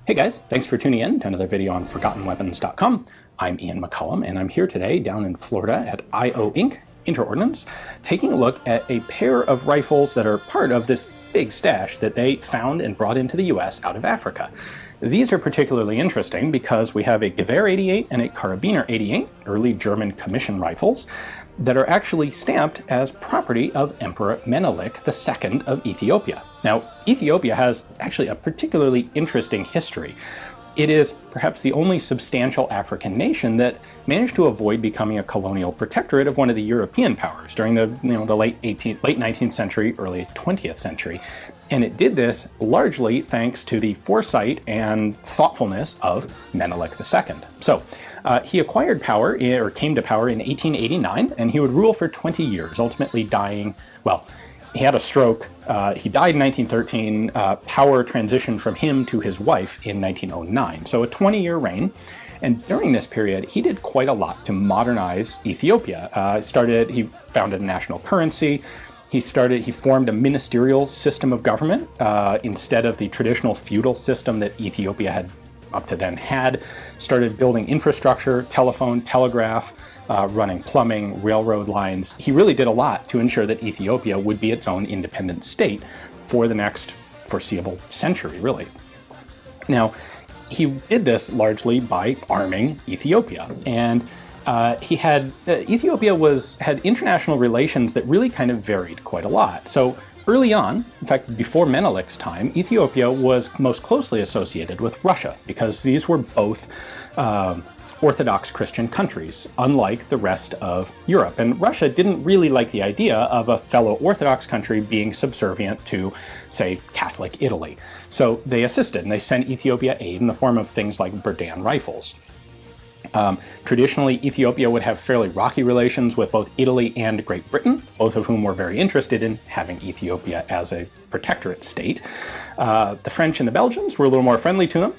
Hey guys, thanks for tuning in to another video on ForgottenWeapons.com. I'm Ian McCollum, and I'm here today down in Florida at IO Inc. Interordnance, taking a look at a pair of rifles that are part of this big stash that they found and brought into the US out of Africa. These are particularly interesting because we have a Gewehr 88 and a Karabiner 88, early German commission rifles, that are actually stamped as property of Emperor Menelik II of Ethiopia. Now, Ethiopia has actually a particularly interesting history. It is perhaps the only substantial African nation that managed to avoid becoming a colonial protectorate of one of the European powers during the late 19th century, early 20th century. And it did this largely thanks to the foresight and thoughtfulness of Menelik II. So he acquired power, or came to power in 1889, and he would rule for 20 years, ultimately dying, well, he had a stroke, he died in 1913, power transitioned from him to his wife in 1909, so a 20-year reign. And during this period, he did quite a lot to modernize Ethiopia. He founded a national currency. He formed a ministerial system of government instead of the traditional feudal system that Ethiopia had up to then had. Started building infrastructure, telephone, telegraph, running plumbing, railroad lines. He really did a lot to ensure that Ethiopia would be its own independent state for the next foreseeable century, really. Now, he did this largely by arming Ethiopia, and Ethiopia had international relations that really kind of varied quite a lot. So early on, in fact, before Menelik's time, Ethiopia was most closely associated with Russia because these were both Orthodox Christian countries, unlike the rest of Europe. And Russia didn't really like the idea of a fellow Orthodox country being subservient to, say, Catholic Italy. So they assisted, and they sent Ethiopia aid in the form of things like Berdan rifles. Traditionally, Ethiopia would have fairly rocky relations with both Italy and Great Britain, both of whom were very interested in having Ethiopia as a protectorate state. The French and the Belgians were a little more friendly to them,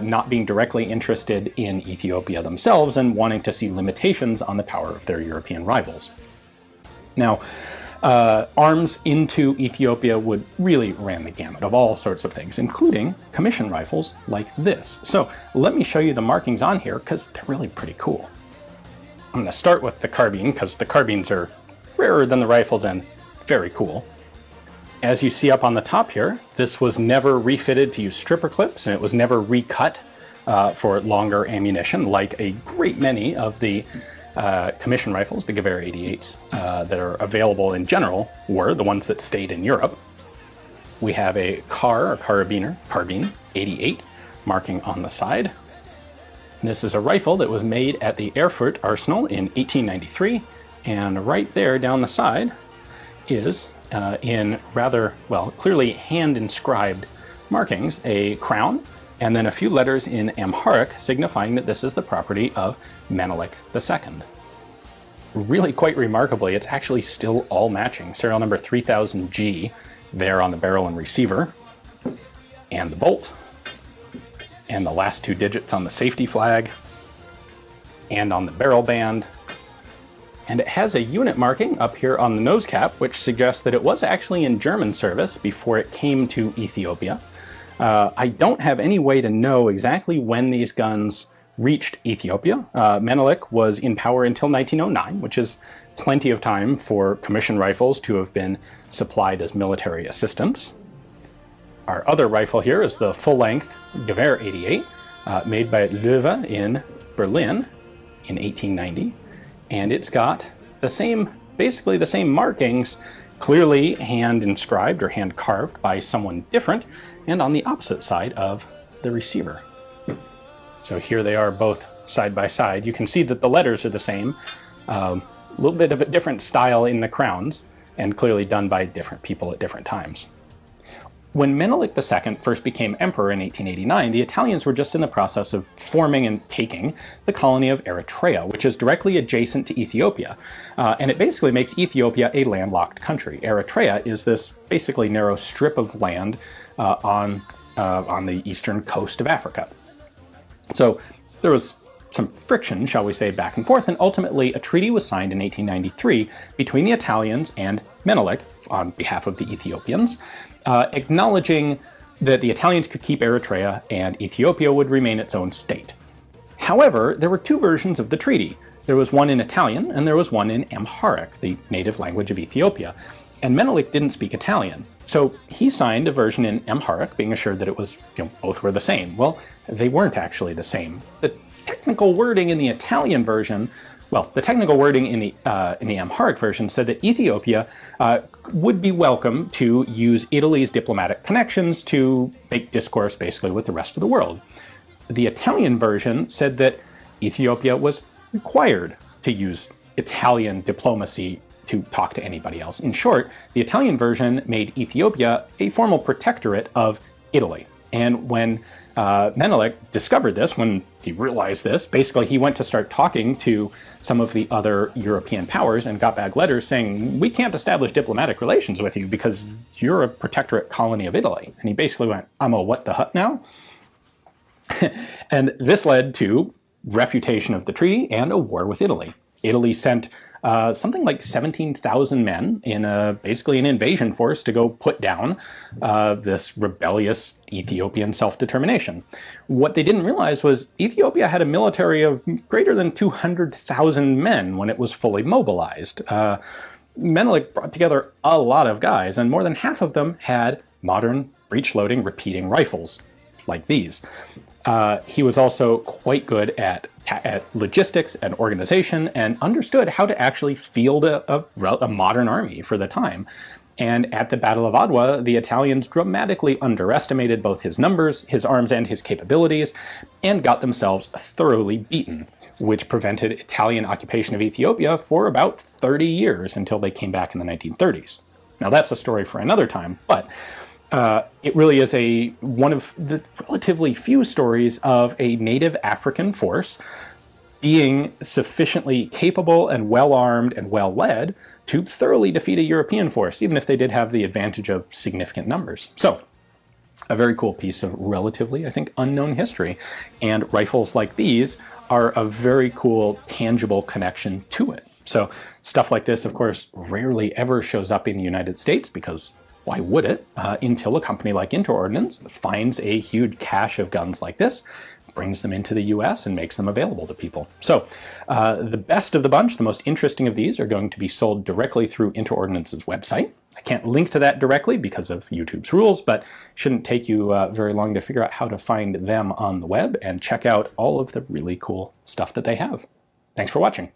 not being directly interested in Ethiopia themselves and wanting to see limitations on the power of their European rivals. Now, arms into Ethiopia would really ran the gamut of all sorts of things, including commission rifles like this. So let me show you the markings on here because they're really pretty cool. I'm going to start with the carbine because the carbines are rarer than the rifles and very cool. As you see up on the top here, this was never refitted to use stripper clips, and it was never recut for longer ammunition like a great many of the commission rifles, the Gewehr 88s, that are available in general were the ones that stayed in Europe. We have a carbine 88 marking on the side. This is a rifle that was made at the Erfurt Arsenal in 1893, and right there down the side is, in rather, well, clearly hand-inscribed markings, a crown, and then a few letters in Amharic signifying that this is the property of Menelik II. Really quite remarkably, it's actually still all matching. Serial number 3000G there on the barrel and receiver, and the bolt, and the last two digits on the safety flag, and on the barrel band. And it has a unit marking up here on the nose cap, which suggests that it was actually in German service before it came to Ethiopia. I don't have any way to know exactly when these guns reached Ethiopia. Menelik was in power until 1909, which is plenty of time for commission rifles to have been supplied as military assistance. Our other rifle here is the full-length Gewehr 88, made by Löwe in Berlin in 1890. And it's got the same, basically the same markings, clearly hand-inscribed or hand-carved by someone different, and on the opposite side of the receiver. So here they are both side by side. You can see that the letters are the same, a little bit of a different style in the crowns, and clearly done by different people at different times. When Menelik II first became emperor in 1889, the Italians were just in the process of forming and taking the colony of Eritrea, which is directly adjacent to Ethiopia. And it basically makes Ethiopia a landlocked country. Eritrea is this basically narrow strip of land on the eastern coast of Africa. So there was some friction, shall we say, back and forth, and ultimately a treaty was signed in 1893 between the Italians and Menelik on behalf of the Ethiopians, acknowledging that the Italians could keep Eritrea and Ethiopia would remain its own state. However, there were two versions of the treaty. There was one in Italian and there was one in Amharic, the native language of Ethiopia. And Menelik didn't speak Italian. So he signed a version in Amharic, being assured that it was, both were the same. Well, they weren't actually the same. The technical wording in the Italian version, the technical wording in the Amharic version said that Ethiopia would be welcome to use Italy's diplomatic connections to make discourse basically with the rest of the world. The Italian version said that Ethiopia was required to use Italian diplomacy to talk to anybody else. In short, the Italian version made Ethiopia a formal protectorate of Italy. And when Menelik discovered this, when he realized this, basically he went to start talking to some of the other European powers and got back letters saying, we can't establish diplomatic relations with you because you're a protectorate colony of Italy. And he basically went, I'm a what the hut now? And this led to refutation of the treaty and a war with Italy. Italy sent something like 17,000 men in basically an invasion force to go put down this rebellious Ethiopian self-determination. What they didn't realize was Ethiopia had a military of greater than 200,000 men when it was fully mobilized. Menelik brought together a lot of guys, and more than half of them had modern breech-loading repeating rifles like these. He was also quite good at logistics and organization and understood how to actually field a modern army for the time. And at the Battle of Adwa, the Italians dramatically underestimated both his numbers, his arms, and his capabilities, and got themselves thoroughly beaten, which prevented Italian occupation of Ethiopia for about 30 years until they came back in the 1930s. Now that's a story for another time, but it really is one of the relatively few stories of a native African force being sufficiently capable and well-armed and well-led to thoroughly defeat a European force, even if they did have the advantage of significant numbers. So, a very cool piece of relatively, I think, unknown history. And rifles like these are a very cool, tangible connection to it. So, stuff like this, of course, rarely ever shows up in the United States because why would it? Until a company like Interordnance finds a huge cache of guns like this, brings them into the US and makes them available to people. So the best of the bunch, the most interesting of these, are going to be sold directly through Interordnance's website. I can't link to that directly because of YouTube's rules, but it shouldn't take you very long to figure out how to find them on the web and check out all of the really cool stuff that they have. Thanks for watching.